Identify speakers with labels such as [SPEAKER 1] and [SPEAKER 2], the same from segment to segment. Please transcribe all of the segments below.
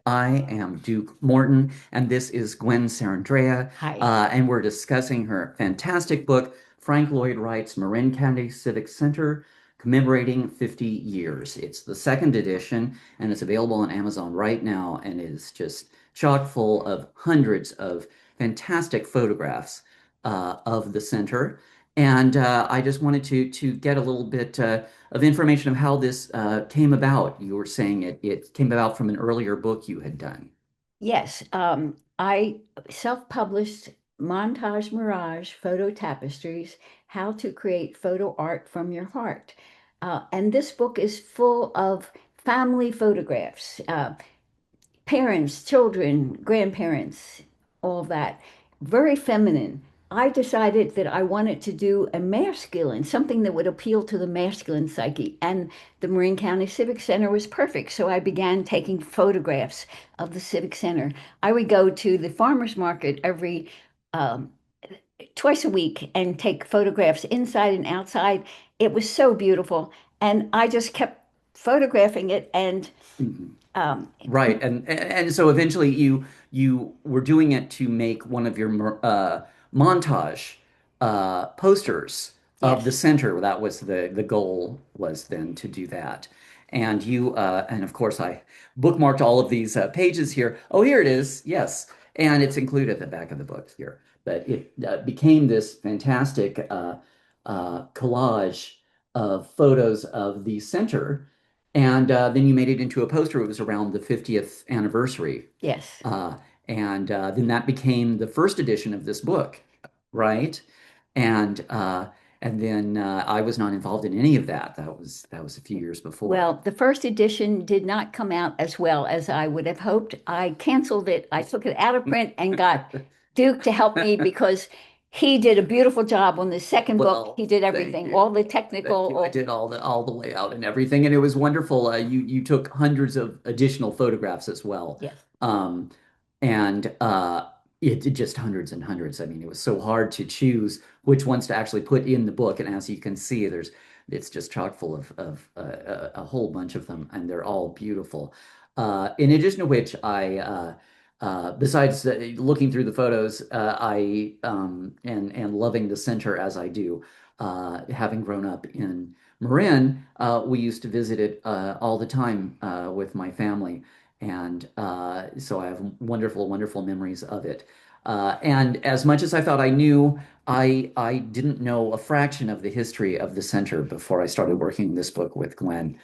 [SPEAKER 1] I am Duke Morton, and this is Gwen Sarandrea,
[SPEAKER 2] Hi.
[SPEAKER 1] and we're discussing her fantastic book, Frank Lloyd Wright's Marin County Civic Center, commemorating 50 years. It's the second edition, and it's available on Amazon right now, and is just chock full of hundreds of fantastic photographs of the center. And I just wanted to get a little bit of information of how this came about. You were saying it came about from an earlier book you had done.
[SPEAKER 2] Yes, I self-published Montage Mirage Photo Tapestries, How to Create Photo Art from Your Heart. And this book is full of family photographs, parents, children, grandparents, all that. Very feminine. I decided that I wanted to do a masculine, something that would appeal to the masculine psyche. And the Marin County Civic Center was perfect. So I began taking photographs of the Civic Center. I would go to the farmers market every um, twice a week and take photographs inside and outside. It was so beautiful. And I just kept photographing it. And
[SPEAKER 1] Mhm.
[SPEAKER 2] um,
[SPEAKER 1] Right. And so eventually you were doing it to make one of your montage posters of the
[SPEAKER 2] yes.
[SPEAKER 1] center. That was the goal was then to do that. And you and of course I bookmarked all of these pages here. Oh, here it is. Yes. And it's included at the back of the book here. But it became this fantastic collage of photos of the center. And then you made it into a poster. It was around the 50th anniversary.
[SPEAKER 2] Yes.
[SPEAKER 1] Uh, and then that became the first edition of this book, right? And and then I was not involved in any of that. That was a few years before.
[SPEAKER 2] Well, the first edition did not come out as well as I would have hoped. I canceled it. I took it out of print and got Duke to help me because he did a beautiful job on the second book.
[SPEAKER 1] Well,
[SPEAKER 2] He did
[SPEAKER 1] thank
[SPEAKER 2] everything,
[SPEAKER 1] you.
[SPEAKER 2] all the
[SPEAKER 1] Thank
[SPEAKER 2] technical,
[SPEAKER 1] you. I did all the layout and everything, and it was wonderful. You took hundreds of additional photographs as well,
[SPEAKER 2] yes.
[SPEAKER 1] um, and it just hundreds and hundreds. I mean, it was so hard to choose which ones to actually put in the book. And as you can see, it's just chock full of a whole bunch of them, and they're all beautiful. In addition to which, besides looking through the photos, I and loving the center as I do, having grown up in Marin, we used to visit it all the time with my family, and so I have wonderful, wonderful memories of it. And as much as I thought I knew, I didn't know a fraction of the history of the center before I started working this book with Gwen.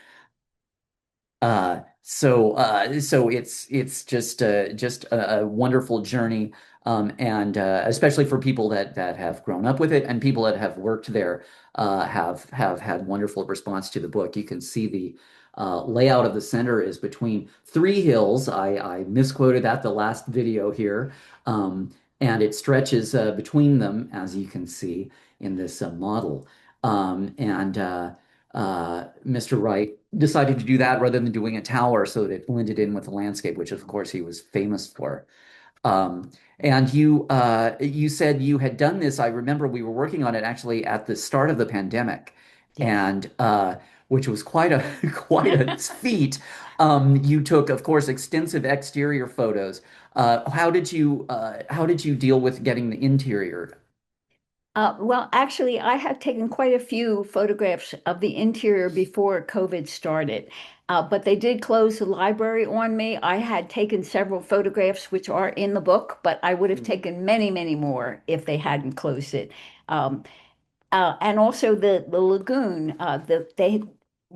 [SPEAKER 1] So it's just a wonderful journey, and especially for people that have grown up with it and people that have worked there have had wonderful response to the book. You can see the layout of the center is between three hills. I misquoted that the last video here, and it stretches between them, as you can see in this model. And Mr. Wright decided to do that rather than doing a tower so that it blended in with the landscape, which of course he was famous for. And you said you had done this. I remember we were working on it actually at the start of the pandemic,
[SPEAKER 2] Yes.
[SPEAKER 1] and which was quite a quite a feat. You took, of course, extensive exterior photos. How did you deal with getting the interior?
[SPEAKER 2] Well, actually, I have taken quite a few photographs of the interior before COVID started, but they did close the library on me. I had taken several photographs, which are in the book, but I would have
[SPEAKER 1] Mhm.
[SPEAKER 2] taken many, many more if they hadn't closed it. Um, and also the lagoon,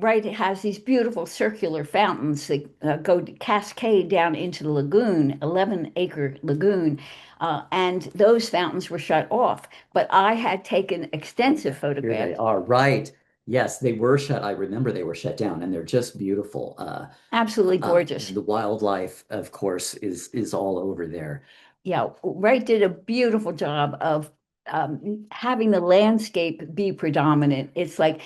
[SPEAKER 2] Wright has these beautiful circular fountains that go to cascade down into the lagoon, 11-acre lagoon. And those fountains were shut off. But I had taken extensive
[SPEAKER 1] Here they
[SPEAKER 2] photographs,
[SPEAKER 1] are. Right. Yes, they were shut. I remember they were shut down, and they're just beautiful.
[SPEAKER 2] absolutely gorgeous.
[SPEAKER 1] And the wildlife, of course, is all over there.
[SPEAKER 2] Yeah, Wright did a beautiful job of having the landscape be predominant. It's like,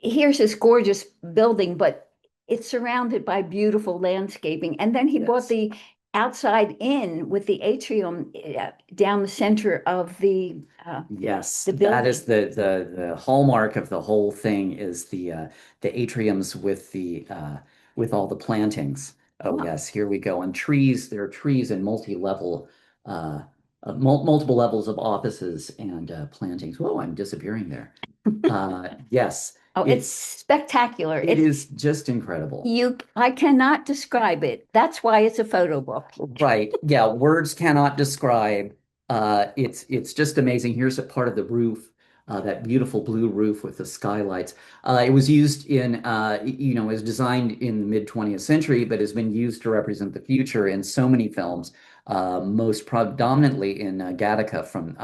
[SPEAKER 2] here's this gorgeous building, but it's surrounded by beautiful landscaping. And then he brought
[SPEAKER 1] Yes.
[SPEAKER 2] the outside in with the atrium down the center of
[SPEAKER 1] Yes,
[SPEAKER 2] the
[SPEAKER 1] that is
[SPEAKER 2] building.
[SPEAKER 1] the hallmark of the whole thing is the atriums with the with all the plantings. Oh yes, here we go. And trees, there are trees in multi-level, uh, multiple levels of offices and plantings. Whoa, I'm disappearing there. Yes,
[SPEAKER 2] Oh, it's spectacular.
[SPEAKER 1] it is just incredible.
[SPEAKER 2] I cannot describe it. That's why it's a photo book.
[SPEAKER 1] Right. Yeah, words cannot describe. It's just amazing. Here's a part of the roof, that beautiful blue roof with the skylights. It was used in, it was designed in the mid 20th century, but has been used to represent the future in so many films. Most predominantly in Gattaca from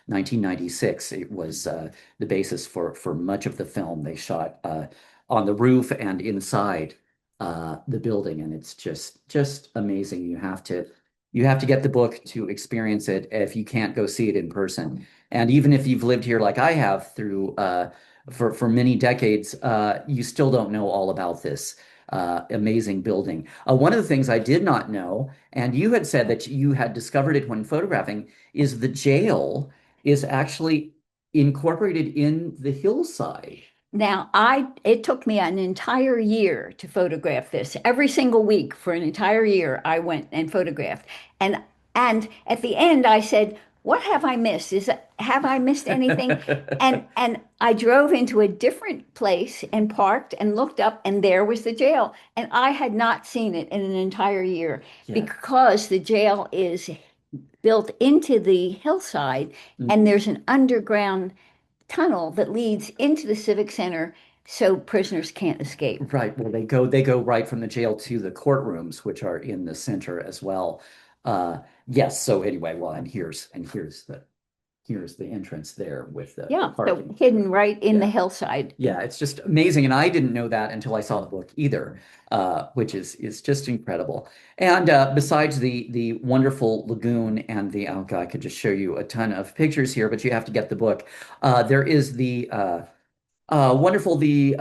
[SPEAKER 1] 1996. It was the basis for much of the film. They shot on the roof and inside the building, and it's just amazing. You have to get the book to experience it if you can't go see it in person. And even if you've lived here like I have through for many decades, you still don't know all about this amazing building. One of the things I did not know, and you had said that you had discovered it when photographing, is the jail is actually incorporated in the hillside.
[SPEAKER 2] Now, it took me an entire year to photograph this. Every single week for an entire year, I went and photographed. And and at the end, I said, "What have I missed? Have I missed anything?" And I drove into a different place and parked and looked up, and there was the jail. And I had not seen it in an entire year
[SPEAKER 1] Yeah.
[SPEAKER 2] because the jail is built into the hillside, and
[SPEAKER 1] Mhm.
[SPEAKER 2] there's an underground tunnel that leads into the Civic Center so prisoners can't escape.
[SPEAKER 1] Right. Well, they go right from the jail to the courtrooms, which are in the center as well. Yes. So anyway, well, and here's the entrance there with the
[SPEAKER 2] Yeah, so
[SPEAKER 1] parking.
[SPEAKER 2] hidden right in the
[SPEAKER 1] Yeah.
[SPEAKER 2] hillside.
[SPEAKER 1] Yeah, it's just amazing, and I didn't know that until I saw the book either, which is just incredible. And besides the wonderful lagoon and I could just show you a ton of pictures here, but you have to get the book. There is the wonderful the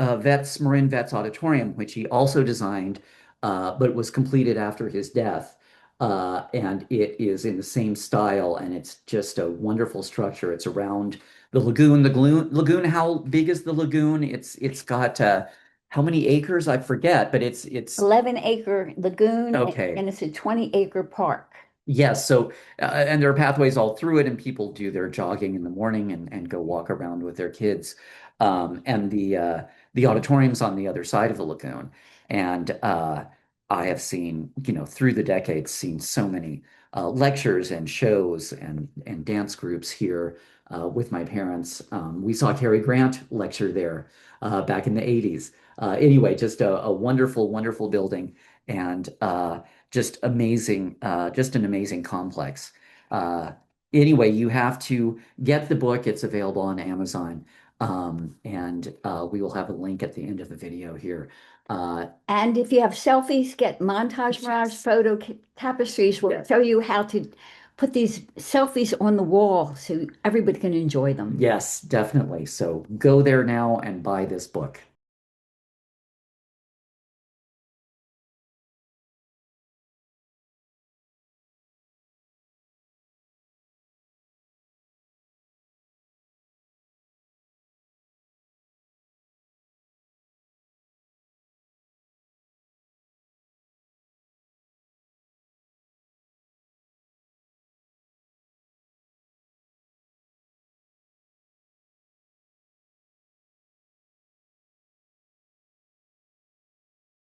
[SPEAKER 1] Marin Vets Auditorium, which he also designed, but was completed after his death. And it is in the same style, and it's just a wonderful structure. It's around the lagoon. The lagoon. How big is the lagoon? It's got how many acres? I forget, but it's
[SPEAKER 2] 11-acre lagoon,
[SPEAKER 1] okay.
[SPEAKER 2] and it's a 20-acre park.
[SPEAKER 1] Yes, so and there are pathways all through it, and people do their jogging in the morning and go walk around with their kids. And the auditorium's on the other side of the lagoon. And I have seen, through the decades, seen so many lectures and shows and dance groups here with my parents. We saw Cary Grant lecture there back in the 80s. Anyway, just a wonderful, wonderful building. And just amazing, just an amazing complex. Uh, anyway, you have to get the book. It's available on Amazon. And we will have a link at the end of the video here. Uh,
[SPEAKER 2] And if you have selfies, get Montage Mirage photo tapestries will show you how to put these selfies on the wall so everybody can enjoy them.
[SPEAKER 1] yes, definitely. So go there now and buy this book.